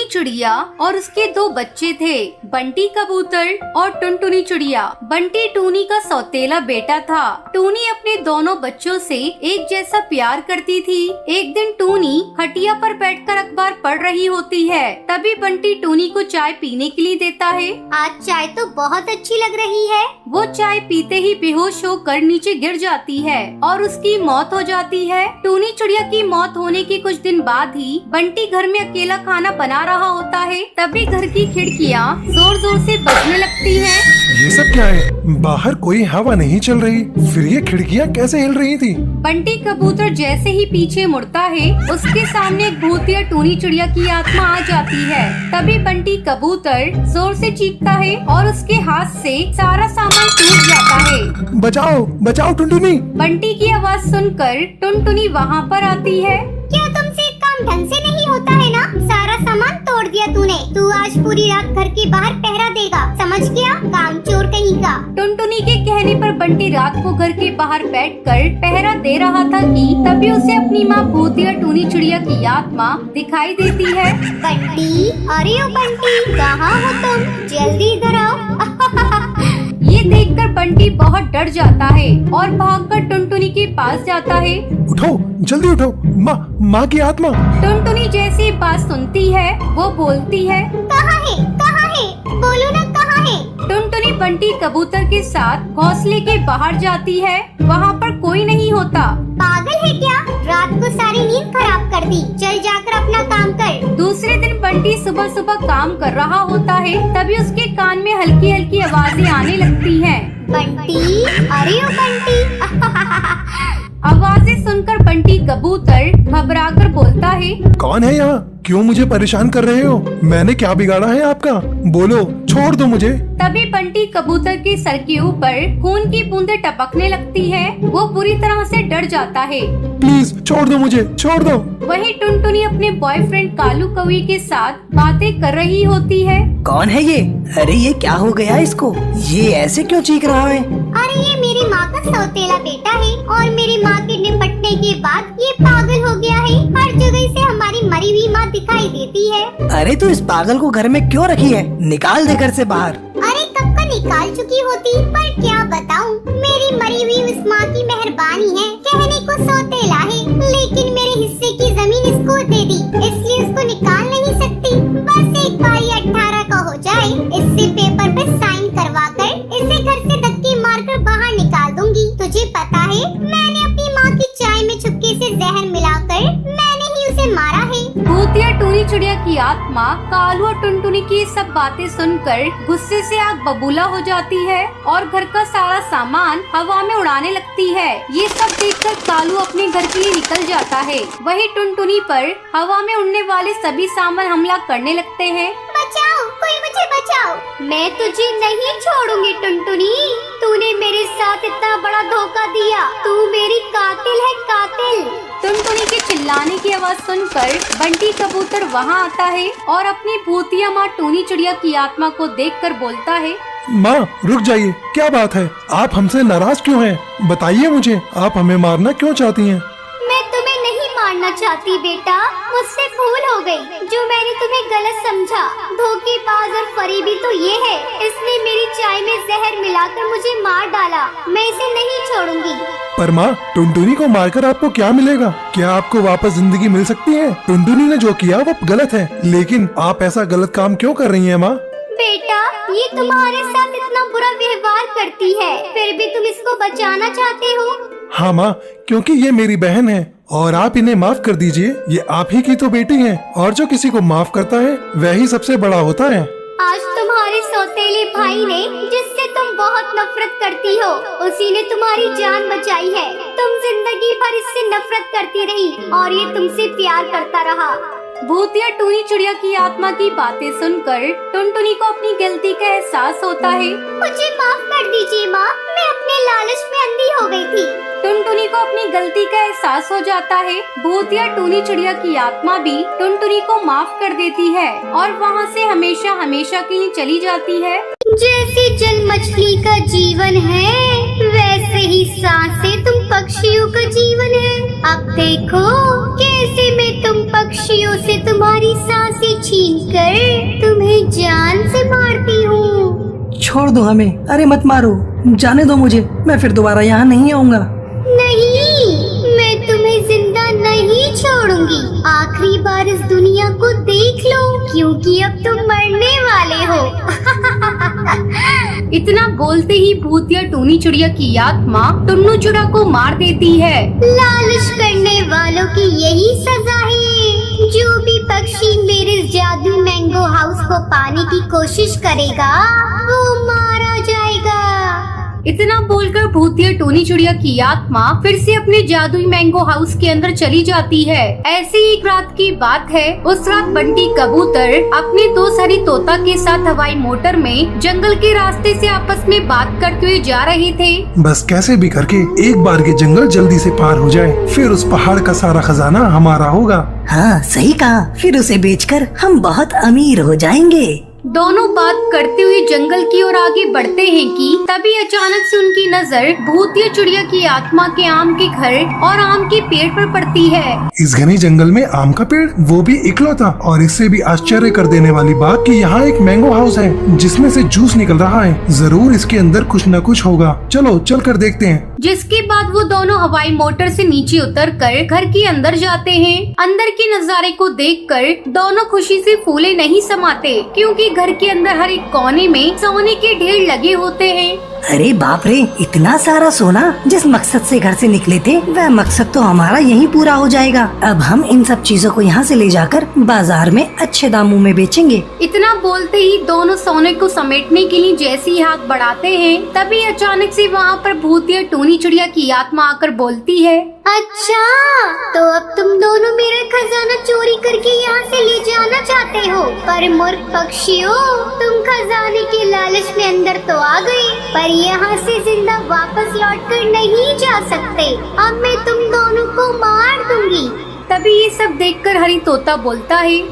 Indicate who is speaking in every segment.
Speaker 1: चिड़िया और उसके दो बच्चे थे, बंटी कबूतर और टुनटुनी चिड़िया। बंटी टूनी का सौतेला बेटा था। टूनी अपने दोनों बच्चों से एक जैसा प्यार करती थी। एक दिन टूनी खटिया पर बैठकर अखबार पढ़ रही होती है, तभी बंटी टूनी को चाय पीने के लिए देता है।
Speaker 2: आज चाय तो बहुत अच्छी लग रही है।
Speaker 1: वो चाय पीते ही बेहोश होकर नीचे गिर जाती है और उसकी मौत हो जाती है। टूनी चिड़िया की मौत होने के कुछ दिन बाद ही बंटी घर में अकेला खाना बना रहा होता है, तभी घर की खिड़कियाँ जोर जोर से बजने लगती हैं।
Speaker 3: ये सब क्या है? बाहर कोई हवा नहीं चल रही, फिर ये खिड़कियाँ कैसे हिल रही थी?
Speaker 1: बंटी कबूतर जैसे ही पीछे मुड़ता है, उसके सामने एक भूतिया टूनी चिड़िया की आत्मा आ जाती है। तभी बंटी कबूतर जोर से चीखता है और उसके हाथ से सारा सामान टूट जाता है।
Speaker 3: बचाओ बचाओ टुनटुनी!
Speaker 1: बंटी की आवाज सुनकर टुनटुनी वहाँ पर आती है।
Speaker 2: क्या तुमसे काम ढंग से नहीं होता है ना? सारा सामान तोड़ दिया तूने। तू आज पूरी रात घर के बाहर पहरा देगा, समझ गया? काम चोर कहीं का।
Speaker 1: टुनटुनी के कहने पर बंटी रात को घर के बाहर बैठकर पहरा दे रहा था कि तभी उसे अपनी माँ भूतिया टूनी चिड़िया की आत्मा दिखाई देती है।
Speaker 2: बंटी, अरे ओ बंटी, कहाँ हो तुम? जल्दी इधर आओ।
Speaker 1: ये देखकर बंटी बहुत डर जाता है और भागकर टुनटुनी के पास जाता है।
Speaker 3: उठो, जल्दी उठो, माँ की आत्मा!
Speaker 1: टुनटुनी जैसी बात सुनती है, वो बोलती है,
Speaker 2: कहाँ है? कहाँ है? बोलो ना, कहाँ है?
Speaker 1: टुनटुनी बंटी कबूतर के साथ घोंसले के बाहर जाती है। वहाँ पर कोई नहीं होता।
Speaker 2: पागल है क्या? रात को सारी नींद खराब कर दी। चल जाकर अपना काम कर।
Speaker 1: दूसरे दिन बंटी सुबह सुबह काम कर रहा होता है, तभी उसके कान में हल्की हल्की आवाजें आने लगती हैं।
Speaker 2: बंटी, अरे ओ बंटी।
Speaker 1: आवाजें सुनकर बंटी कबूतर घबराकर बोलता है,
Speaker 3: कौन है यहाँ? क्यों मुझे परेशान कर रहे हो? मैंने क्या बिगाड़ा है आपका? बोलो, छोड़ दो मुझे।
Speaker 1: तभी बंटी कबूतर के सर के ऊपर खून की बूंदें टपकने लगती है। वो पूरी तरह से डर जाता है।
Speaker 3: प्लीज छोड़ दो मुझे, छोड़ दो।
Speaker 1: वहीं टुनटुनी अपने बॉयफ्रेंड कालू कौवे के साथ बातें कर रही होती है।
Speaker 4: कौन है ये? अरे ये क्या हो गया इसको? ये ऐसे क्यों चीख रहा है?
Speaker 2: अरे ये मेरी माँ का सौतेला बेटा है और मेरी माँ के निपटने के बाद ये पागल हो गया है। हर जगह से हमारी मरी हुई माँ दिखाई देती है।
Speaker 4: अरे तू इस पागल को घर में क्यों रखी है? निकाल दे घर से बाहर।
Speaker 2: अरे कब का निकाल चुकी होती, पर क्या बताऊँ, मेरी मरी हुई उस माँ की मेहरबानी है। कहने को सौतेला है, लेकिन मेरे हिस्से की जमीन इसको दे दी, इसलिए उसको निकाल नहीं सकती। बस एक बाई 18 का हो जाए, इससे पेपर पे साइन करवा कर इसे घर से धक्के मारकर बाहर निकाल दूंगी। तुझे पता है, मैंने अपनी माँ की चाय में चुपके से जहर मिलाकर मैंने ही उसे मारा है।
Speaker 1: भूतिया टूनी चिड़िया की आत्मा कालू और टुनटुनी की सब बातें सुनकर गुस्से से आग बबूला हो जाती है और घर का सारा सामान हवा में उड़ाने लगती है। ये सब देखकर कालू अपने घर के लिए निकल जाता है। वहीं टुनटुनी पर हवा में उड़ने वाले सभी सामान हमला करने लगते हैं।
Speaker 2: बचाओ, कोई मुझे बचाओ। मैं तुझे नहीं छोड़ूंगी टुनटुनी। तूने मेरे साथ इतना बड़ा धोखा दिया। तू मेरी कातिल है, कातिल।
Speaker 1: टुनटुनी के चिल्लाने की आवाज सुनकर बंटी कबूतर वहाँ आता है और अपनी भूतिया माँ टूनी चिड़िया की आत्मा को देखकर बोलता है,
Speaker 3: माँ रुक जाइए, क्या बात है? आप हमसे नाराज क्यों हैं? बताइए मुझे, आप हमें मारना क्यों चाहती हैं?
Speaker 2: मैं तुम्हें नहीं मारना चाहती बेटा, मुझसे भूल हो गई। जो मैंने तुम्हें गलत समझा, धोखेबाज और फरेबी तो ये है। इसने मेरी चाय में जहर मिलाकर मुझे मार डाला। मैं इसे नहीं छोड़ूंगी।
Speaker 3: पर माँ, टुनटुनी को मारकर आपको क्या मिलेगा? क्या आपको वापस जिंदगी मिल सकती है? टुनटुनी ने जो किया वो गलत है, लेकिन आप ऐसा गलत काम क्यों कर रही हैं माँ?
Speaker 2: बेटा, ये तुम्हारे साथ इतना बुरा व्यवहार करती है, फिर भी तुम इसको बचाना चाहते हो?
Speaker 3: हाँ माँ, क्योंकि ये मेरी बहन है और आप इन्हें माफ कर दीजिए। ये आप ही की तो बेटी है और जो किसी को माफ करता है वह ही सबसे बड़ा होता है।
Speaker 2: आज तुम्हारे सौतेले भाई ने, जिससे तुम बहुत नफरत करती हो, उसी ने तुम्हारी जान बचाई है। तुम जिंदगी भर इससे नफरत करती रही और ये तुमसे प्यार करता रहा।
Speaker 1: भूतिया टूनी चिड़िया की आत्मा की बातें सुनकर टुनटुनी को अपनी गलती का एहसास होता है।
Speaker 2: मुझे माफ कर दीजिए माँ, मैं अपने लालच में अंधी हो गई थी।
Speaker 1: टुनटुनी को अपनी गलती का एहसास हो जाता है। भूतिया टूनी चिड़िया की आत्मा भी टुनटुनी को माफ कर देती है और वहाँ से हमेशा हमेशा के लिए चली जाती है।
Speaker 2: जैसे जल मछली का जीवन है, वैसे ही सांसें तुम पक्षियों का जीवन है। अब देखो कैसे मैं तुम पक्षियों से तुम्हारी सांसें छीन कर
Speaker 4: छोड़ दो हमें। अरे मत मारो, जाने दो मुझे, मैं फिर दोबारा यहाँ नहीं आऊँगा।
Speaker 2: नहीं, मैं तुम्हें जिंदा नहीं छोड़ूंगी। आखिरी बार इस दुनिया को देख लो, क्योंकि अब तुम मरने वाले हो।
Speaker 1: इतना बोलते ही भूतिया टूनी चिड़िया की आत्मा टुन्नू चिड़ा को मार देती है।
Speaker 2: लालच करने वालों की यही सजा है। जो भी पक्षी मेरे जादू मैंगो हाउस को पाने की कोशिश करेगा वो मारा जाएगा।
Speaker 1: इतना बोलकर भूतिया टूनी चिड़िया की आत्मा फिर से अपने जादुई मैंगो हाउस के अंदर चली जाती है। ऐसी एक रात की बात है। उस रात बंटी कबूतर अपने दोस्त हरी तोता के साथ हवाई मोटर में जंगल के रास्ते से आपस में बात करते हुए जा रहे थे।
Speaker 3: बस कैसे भी करके एक बार के जंगल जल्दी से पार हो जाए, फिर उस पहाड़ का सारा खजाना हमारा होगा।
Speaker 4: हाँ सही कहा, फिर उसे बेचकर हम बहुत अमीर हो जाएंगे।
Speaker 1: दोनों बात करते हुए जंगल की ओर आगे बढ़ते हैं कि तभी अचानक से उनकी नजर भूतिया चिड़िया की आत्मा के आम के घर और आम के पेड़ पर पड़ती है।
Speaker 3: इस घने जंगल में आम का पेड़, वो भी इकलौता, और इससे भी आश्चर्य कर देने वाली बात कि यहाँ एक मैंगो हाउस है जिसमें से जूस निकल रहा है। जरूर इसके अंदर कुछ न कुछ होगा, चलो चल कर देखते हैं।
Speaker 1: जिसके बाद वो दोनों हवाई मोटर से नीचे उतरकर घर के अंदर जाते हैं। अंदर के नजारे को देखकर दोनों खुशी से फूले नहीं समाते, क्योंकि घर के अंदर हर एक कोने में सोने के ढेर लगे होते हैं।
Speaker 4: अरे बाप रे, इतना सारा सोना! जिस मकसद से घर से निकले थे वह मकसद तो हमारा यहीं पूरा हो जाएगा। अब हम इन सब चीजों को यहाँ से ले जाकर बाजार में अच्छे दामों में बेचेंगे।
Speaker 1: इतना बोलते ही दोनों सोने को समेटने के लिए जैसे ही हाथ बढ़ाते हैं, तभी अचानक से वहाँ पर भूतिया टूनी चिड़िया की आत्मा आकर बोलती है,
Speaker 2: अच्छा, तो अब तुम दोनों मेरा खजाना चोरी करके यहाँ से ले जाना चाहते हो। पर मूर्ख पक्षियों, तुम खजाने के लालच में अंदर तो आ गए, पर यहाँ से जिंदा वापस लौटकर नहीं जा सकते। अब मैं तुम दोनों को मार दूंगी।
Speaker 1: तभी ये सब देखकर हरी तोता बोलता है,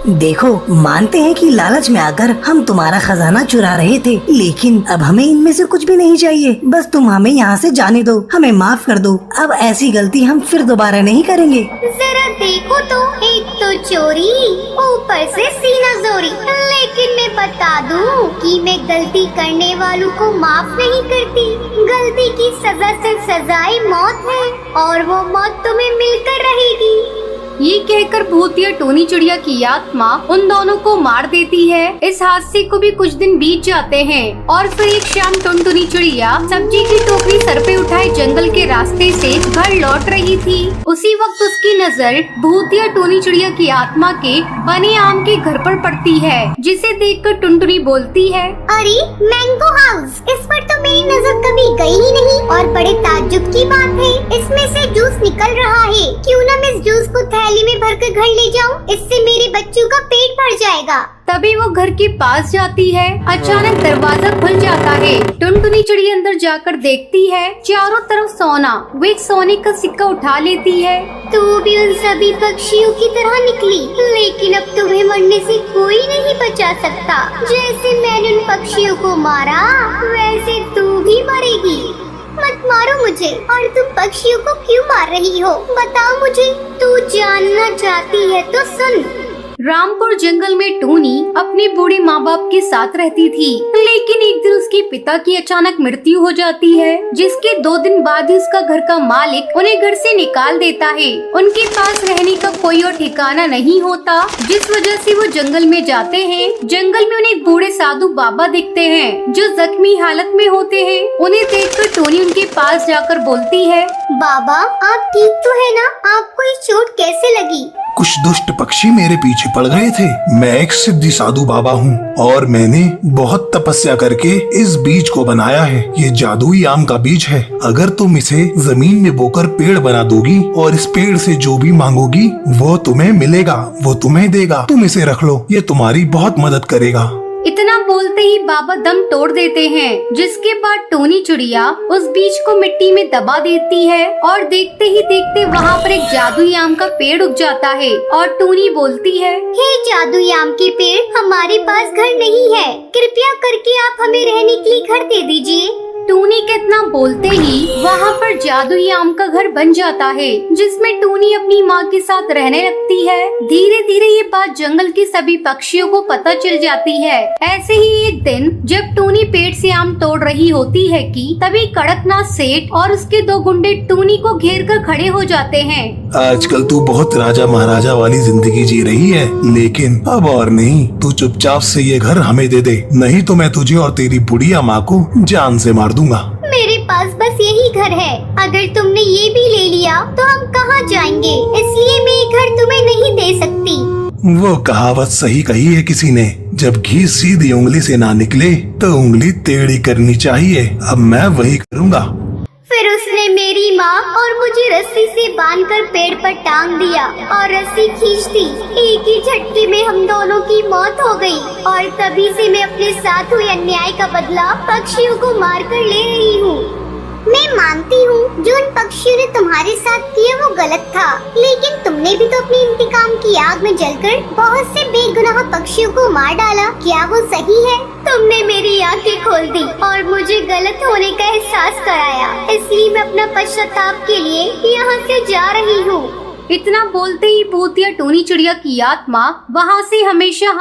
Speaker 4: देखो, मानते हैं कि लालच में आकर हम तुम्हारा खजाना चुरा रहे थे, लेकिन अब हमें इनमें से कुछ भी नहीं चाहिए। बस तुम हमें यहाँ से जाने दो, हमें माफ कर दो। अब ऐसी गलती हम फिर दोबारा नहीं करेंगे।
Speaker 2: जरा देखो तो, एक तो चोरी, ऊपर से सीना जोरी। लेकिन मैं बता दूं कि मैं गलती करने वालों को माफ नहीं करती। गलती की सजा सिर्फ सजाए मौत है, और वो मौत तुम्हें मिलकर रहेगी।
Speaker 1: ये कहकर भूतिया टूनी चिड़िया की आत्मा उन दोनों को मार देती है। इस हादसे को भी कुछ दिन बीत जाते हैं और फिर एक शाम टुनटुनी चिड़िया सब्जी की टोकरी सर पे उठाए जंगल के रास्ते से घर लौट रही थी। उसी वक्त उसकी नजर भूतिया टूनी चिड़िया की आत्मा के बने आम के घर पर पड़ती है, जिसे देखकर टुनटुनी बोलती है,
Speaker 2: अरे मैंगो हाउस, इस पर तो मेरी नजर कभी गई ही नहीं। और बड़े ताज्जुब की बात है, इसमें से जूस निकल रहा है। क्यों ना मैं इस जूस को थैली में भरकर घर ले जाऊं? इससे मेरे बच्चों का पेट भर जाएगा।
Speaker 1: तभी वो घर के पास जाती है। अचानक दरवाजा खुल जाता है। टुनटुनी चिड़िया अंदर जाकर देखती है चारों तरफ सोना। वो एक सोने का सिक्का उठा लेती है।
Speaker 2: तू भी उन सभी पक्षियों की तरह निकली, लेकिन अब तुम्हें मरने से कोई नहीं बचा सकता। जैसे मैंने उन पक्षियों को मारा, वैसे तू भी मरेगी। मत मारो मुझे। और तुम पक्षियों को क्यों मार रही हो? बताओ मुझे। तू जानना चाहती है तो सुन।
Speaker 1: रामपुर जंगल में टूनी अपने बूढ़े माँ बाप के साथ रहती थी, लेकिन एक दिन उसके पिता की अचानक मृत्यु हो जाती है, जिसके 2 दिन बाद ही उसका घर का मालिक उन्हें घर से निकाल देता है। उनके पास रहने का कोई और ठिकाना नहीं होता, जिस वजह से वो जंगल में जाते हैं। जंगल में उन्हें एक बूढ़े साधु बाबा दिखते हैं, जो जख्मी हालत में होते हैं। उन्हें देखकर टूनी उनके पास जाकर बोलती है,
Speaker 2: बाबा, आप ठीक तो है ना? आपको ये चोट कैसे लगी?
Speaker 3: कुछ दुष्ट पक्षी मेरे पीछे पड़ गए थे। मैं एक सिद्धि साधु बाबा हूँ और मैंने बहुत तपस्या करके इस बीज को बनाया है। ये जादुई आम का बीज है। अगर तुम इसे जमीन में बोकर पेड़ बना दोगी और इस पेड़ से जो भी मांगोगी वो तुम्हें मिलेगा, वो तुम्हें देगा। तुम इसे रख लो, ये तुम्हारी बहुत मदद करेगा।
Speaker 1: इतना बोलते ही बाबा दम तोड़ देते हैं, जिसके बाद टूनी चिड़िया उस बीज को मिट्टी में दबा देती है और देखते ही देखते वहाँ पर एक जादुई आम का पेड़ उग जाता है। और टूनी बोलती है,
Speaker 2: हे जादुई आम के पेड़, हमारे पास घर नहीं है, कृपया करके आप हमें रहने के लिए घर दे दीजिए।
Speaker 1: टूनी के इतना बोलते ही वहाँ पर जादुई आम का घर बन जाता है, जिसमें टूनी अपनी माँ के साथ रहने लगती है। धीरे धीरे ये बात जंगल के सभी पक्षियों को पता चल जाती है। ऐसे ही एक दिन जब टूनी पेड़ से आम तोड़ रही होती है कि तभी कड़कनाथ सेठ और उसके 2 गुंडे टूनी को घेर कर खड़े हो जाते हैं।
Speaker 3: आजकल तू बहुत राजा महाराजा वाली जिंदगी जी रही है, लेकिन अब और नहीं। तू चुपचाप से ये घर हमें दे दे, नहीं तो मैं तुझे और तेरी बुढ़िया माँ को जान से मार दूंगा।
Speaker 2: मेरे पास बस यही घर है, अगर तुमने ये भी ले लिया तो हम कहाँ जाएंगे, इसलिए मैं ये घर तुम्हें नहीं दे सकती।
Speaker 3: वो कहावत सही कही है किसी ने, जब घी सीधी उंगली से ना निकले तो उंगली टेढ़ी करनी चाहिए। अब मैं वही करूँगा।
Speaker 2: फिर उसने मेरी माँ और मुझे रस्सी से बांधकर पेड़ पर टांग दिया और रस्सी खींचती एक ही झटके में हम दोनों की मौत हो गई। और तभी से मैं अपने साथ हुए अन्याय का बदला पक्षियों को मारकर ले रही हूँ। मैं मानती हूँ जो उन पक्षियों ने तुम्हारे साथ किया वो गलत था, लेकिन तुमने भी तो अपनी इंतकाम की आग में जलकर बहुत से बेगुनाह पक्षियों को मार डाला। क्या वो सही है? तुमने मेरी आंखें खोल दी और मुझे गलत होने का एहसास कराया, इसलिए मैं अपना पश्चाताप के लिए यहाँ से जा रही हूँ।
Speaker 1: इतना बोलते ही भूतिया टूनी चिड़िया की आत्मा वहाँ से हमेशा